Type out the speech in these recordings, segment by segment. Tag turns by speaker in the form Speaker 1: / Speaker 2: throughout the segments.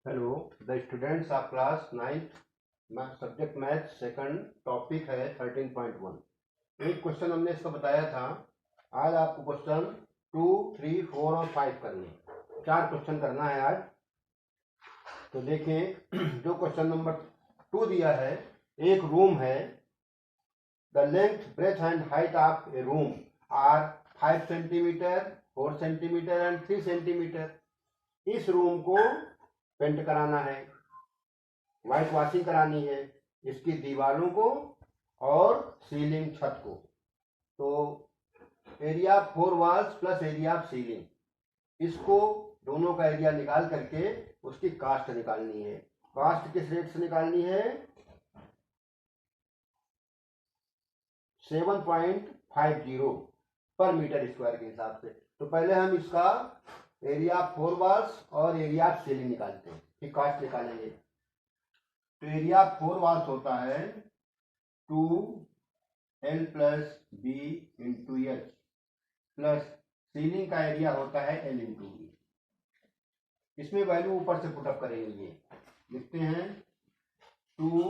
Speaker 1: Hello the students of class 9th subject math second topic है 13.1। एक question हमने इसका बताया था। आज आपको क्वेश्चन 2, 3, 4 और 5 करने हैं। 4 क्वेश्चन करना है आज। तो देखें जो क्वेश्चन नंबर 2 दिया है, एक रूम है। The length breadth and height of a room are 5 centimetre, 4 centimetre and 3 centimetre. इस रूम को पेंट कराना है, व्हाइट वॉशिंग करानी है, इसकी दीवारों को और सीलिंग छत को। तो area of 4 walls plus area of ceiling, इसको दोनों का एरिया निकाल करके उसकी कास्ट निकालनी है। कास्ट किस रेट से निकालनी है? 7.50 पर मीटर स्क्वायर के हिसाब से। तो पहले हम इसका एरिया ऑफ 4 वॉल्स और एरिया ऑफ सीलिंग निकालते हैं, फिर कास्ट निकालेंगे। तो एरिया ऑफ 4 वॉल्स होता है 2L plus B into H, plus ceiling का एरिया होता है L इंटू बी। इसमें वैल्यू ऊपर से पुटअप करेंगे। लिखते हैं 2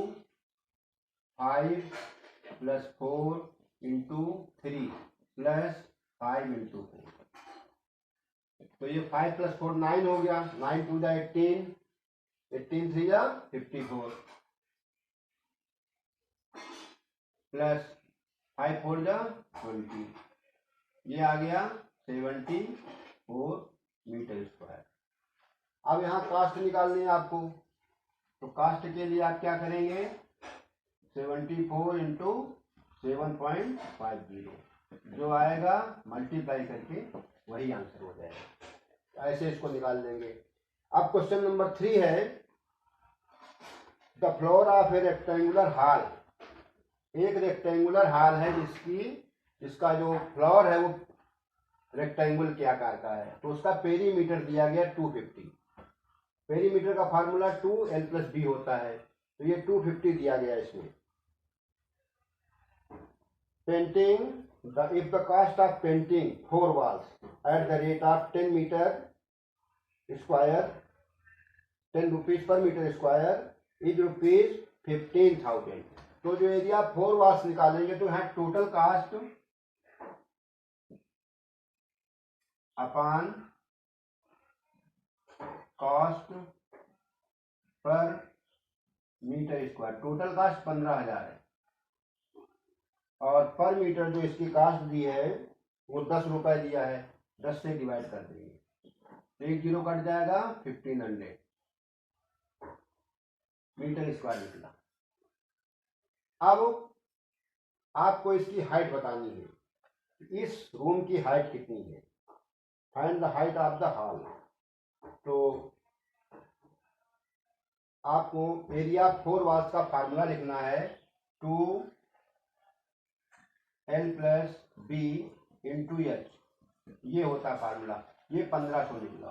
Speaker 1: 5 प्लस 4 इंटू 3 प्लस 5 इंटू 4। तो ये 5 प्लस 4 9 हो गया। 9 टू द 18, 18 3 जा 54, प्लस 5 4 जा 20, ये आ गया 74 मीटर स्क्वायर। अब यहाँ कास्ट निकालनी है आपको। तो कास्ट के लिए आप क्या करेंगे? 74 इंटू 7.50, जो आएगा मल्टीप्लाई करके वही आंसर हो जाएगा। ऐसे इसको निकाल देंगे। अब क्वेश्चन नंबर 3 है, the floor of A rectangular hall. एक रेक्टेंगुलर हॉल है जिसका जो फ्लोर है वो रेक्टेंगल के आकार का है। तो उसका पेरीमीटर दिया गया 250। पेरीमीटर का फार्मूला 2L प्लस बी होता है। तो ये 250 दिया गया इसमें। Painting, if the cost of painting 4 walls at the rate of 10 meter square, 10 rupees per meter square is rupees 15,000। तो जो एरिया 4 वॉल्स निकालेंगे तो यहाँ total cost upon cost per metre square, total cost 15,000 है और पर मीटर जो इसकी कास्ट दी है वो 10 रुपए दिया है। 10 से डिवाइड कर देंगे, 1 जीरो कट जाएगा, 1500 मीटर स्क्वायर निकला। अब आपको इसकी हाइट बतानी है। इस रूम की हाइट कितनी है? Find the height of the hall. तो आपको एरिया 4 वॉल्स का फार्मूला लिखना है 2L plus B into H, ये होता फार्मूला। ये 1500 निकला।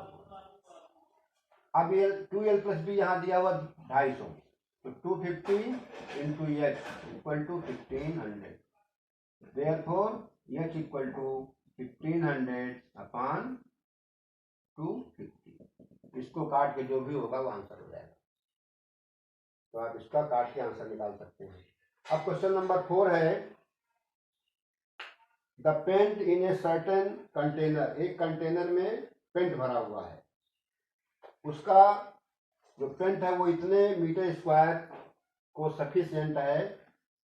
Speaker 1: अब ये 2L प्लस बी यहाँ दिया हुआ 250, तो 250 into H equal to 1500। Therefore H equal to 1500 upon 250। इसको काट के जो भी होगा वो आंसर हो जाएगा। तो आप इसका काट के आंसर निकाल सकते हैं। अब क्वेश्चन नंबर 4 है, the paint in a certain container. एक कंटेनर में पेंट भरा हुआ है, उसका जो पेंट है वो इतने मीटर स्क्वायर को सफिशिएंट है,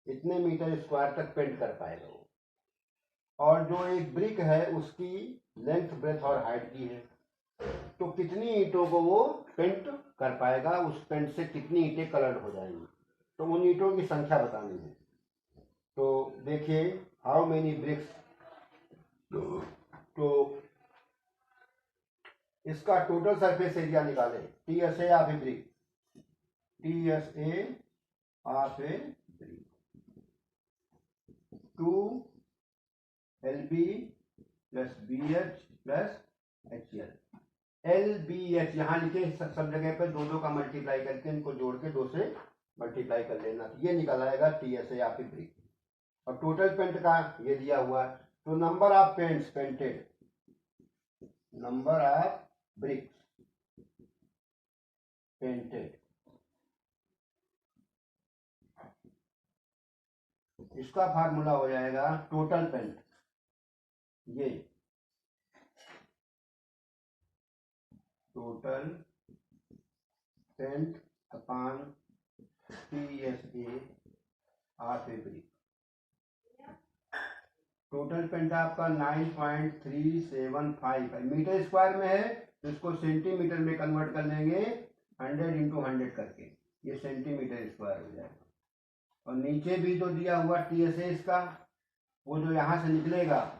Speaker 1: इतने मीटर स्क्वायर तक पेंट कर पाएगा वो। और जो एक ब्रिक है उसकी लेंथ ब्रेथ और हाइट की है। तो कितनी ईंटों को वो पेंट कर पाएगा, उस पेंट से कितनी ईंटें कलर्ड हो जाएंगी। तो उन ईंटों की संख्या बतानी है। तो देखिए हाउ मेनी ब्रिक्स। तो इसका टोटल सरफेस एरिया निकाले। TSA of a brick, TSA of a brick 2LB plus BH plus HL। LBH यहाँ लिखे सब जगह पर दो का मल्टीप्लाई करके इनको जोड़ के 2 से मल्टीप्लाई कर लेना। तो ये निकल आएगा TSA ऑफ ए ब्रिक। और टोटल पेंट का ये दिया हुआ। तो number of paints painted, number of bricks painted. इसका फार्मूला हो जाएगा टोटल पेंट, ये total paint upon PSA of fabric. Total paint आपका 9.375 है, मीटर स्क्वायर में है तो इसको सेंटीमीटर में कन्वर्ट कर लेंगे 100 इंटू 100 करके, ये सेंटीमीटर स्क्वायर हो जाएगा। और नीचे भी तो दिया हुआ TSA इसका, वो जो यहां से निकलेगा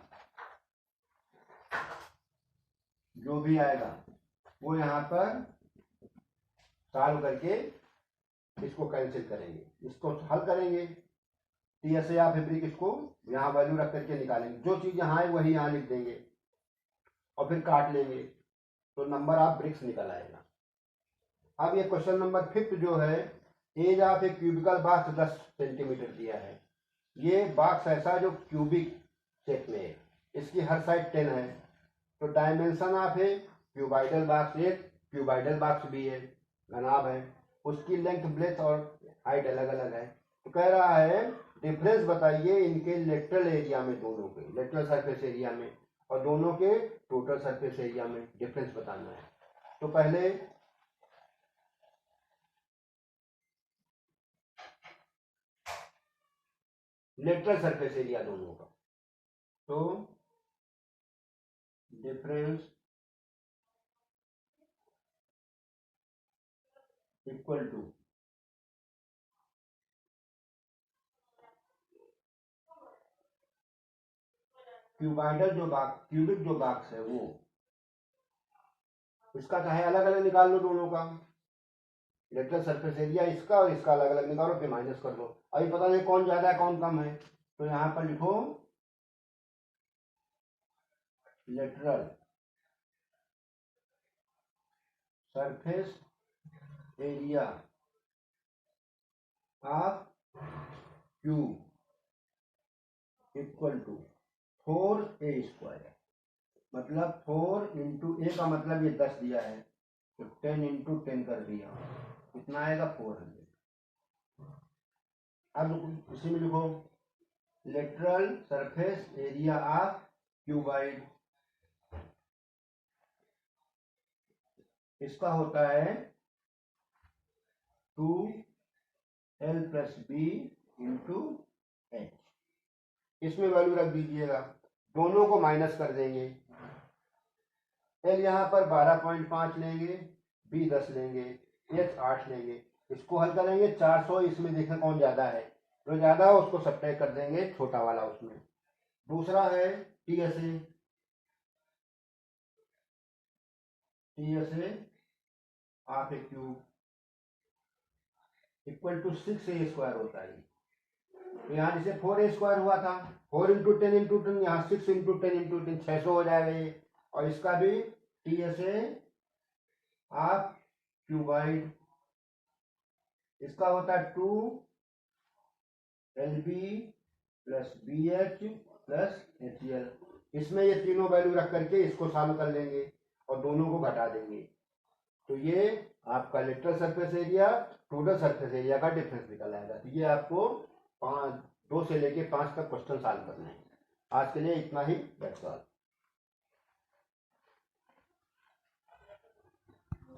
Speaker 1: जो भी आएगा वो यहाँ पर सॉल्व करके इसको कैंसिल करेंगे, इसको हल करेंगे। TSA ऑफ फैब्रिक इसको यहाँ वैल्यू रख करके निकालेंगे, जो चीज यहाँ है वही यहाँ लिख देंगे और फिर काट लेंगे तो नंबर ऑफ ब्रिक्स निकल आएगा। अब ये क्वेश्चन नंबर 5 जो है, edge of a cubical box 10 centimetre दिया है। ये बॉक्स ऐसा जो क्यूबिक शेप में है, इसकी हर साइड 10 है, तो dimension of A cuboidal box, एक क्यूबाइडल बॉक्स भी है, घनाभ है, उसकी लेंथ ब्रेथ और हाइट अलग अलग है। तो कह रहा है डिफरेंस बताइए इनके लेटरल एरिया में, दोनों के लेटरल सरफेस एरिया में और दोनों के टोटल सरफेस एरिया में डिफरेंस बताना है। तो पहले लेटरल सरफेस एरिया दोनों का, तो डिफरेंस इक्वल टू क्यूबाइडल जो बॉक्स, क्यूबिक जो बॉक्स है वो, इसका चाहे अलग अलग निकाल लो दोनों का, लेटरल सरफेस एरिया इसका और इसका अलग अलग निकालो, फिर माइनस कर दो। अभी पता नहीं कौन ज्यादा है कौन कम है, तो यहां पर लिखो lateral surface area of cube equal to 4A square, मतलब 4 इंटू ए का मतलब ये 10 दिया है तो 10 इंटू 10 कर दिया, कितना आएगा 400। अब इसी में लिखो lateral surface area of cuboid, इसका होता है 2L plus B into H, इसमें वैल्यू रख दीजिएगा, दोनों को माइनस कर देंगे। L यहाँ पर 12.5 लेंगे, B 10 लेंगे, H 8 लेंगे, इसको हल करेंगे 400, इसमें देखें कौन ज्यादा है, जो ज्यादा है उसको सब्ट्रैक्ट कर देंगे छोटा वाला उसमें। दूसरा है TSA of a cube equal to 6A square होता है। तो यहाँ जैसे 4A स्क्वायर हुआ था, 4 इंटू 10 इंटू 10, यहाँ 6 इंटू 10 इंटू 10, 600 हो जाएगा ये। और इसका भी TSA ऑफ क्यूबाइड, इसका होता है 2LB plus BH plus HCl, इसमें ये तीनों वैल्यू रख करके इसको सॉल्व कर लेंगे और दोनों को घटा देंगे, तो ये आपका lateral surface area total surface area का डिफरेंस निकल आएगा। तो ये आपको 2 से लेके 5 तक क्वेश्चन सॉल्व करना है। आज के लिए इतना ही, दैट्स ऑल।